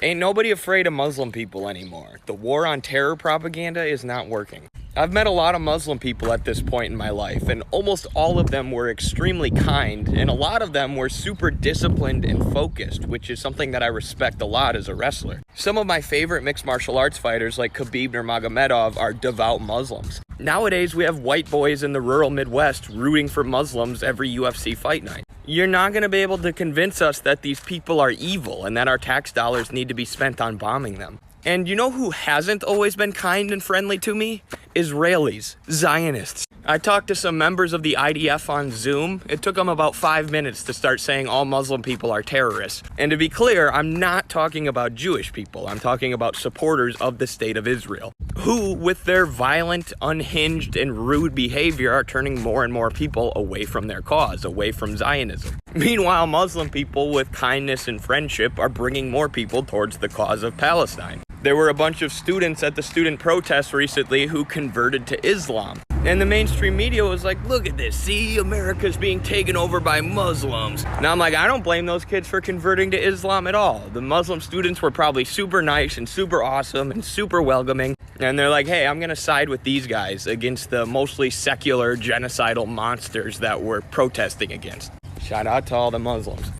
Ain't nobody afraid of Muslim people anymore. The war on terror propaganda is not working. I've met a lot of Muslim people at this point in my life, and almost all of them were extremely kind, and a lot of them were super disciplined and focused, which is something that I respect a lot as a wrestler. Some of my favorite mixed martial arts fighters like Khabib Nurmagomedov are devout Muslims. Nowadays, we have white boys in the rural Midwest rooting for Muslims every UFC fight night. You're not going to be able to convince us that these people are evil and that our tax dollars need to be spent on bombing them. And you know who hasn't always been kind and friendly to me? Israelis, Zionists. I talked to some members of the IDF on Zoom. It took them about 5 minutes to start saying all Muslim people are terrorists. And to be clear, I'm not talking about Jewish people. I'm talking about supporters of the state of Israel, who, with their violent, unhinged, and rude behavior, are turning more and more people away from their cause, away from Zionism. Meanwhile, Muslim people with kindness and friendship are bringing more people towards the cause of Palestine. There were a bunch of students at the student protests recently who converted to Islam. And the mainstream media was like, look at this, see, America's being taken over by Muslims. Now I'm like, I don't blame those kids for converting to Islam at all. The Muslim students were probably super nice and super awesome and super welcoming. And they're like, hey, I'm gonna side with these guys against the mostly secular genocidal monsters that we're protesting against. Shout out to all the Muslims.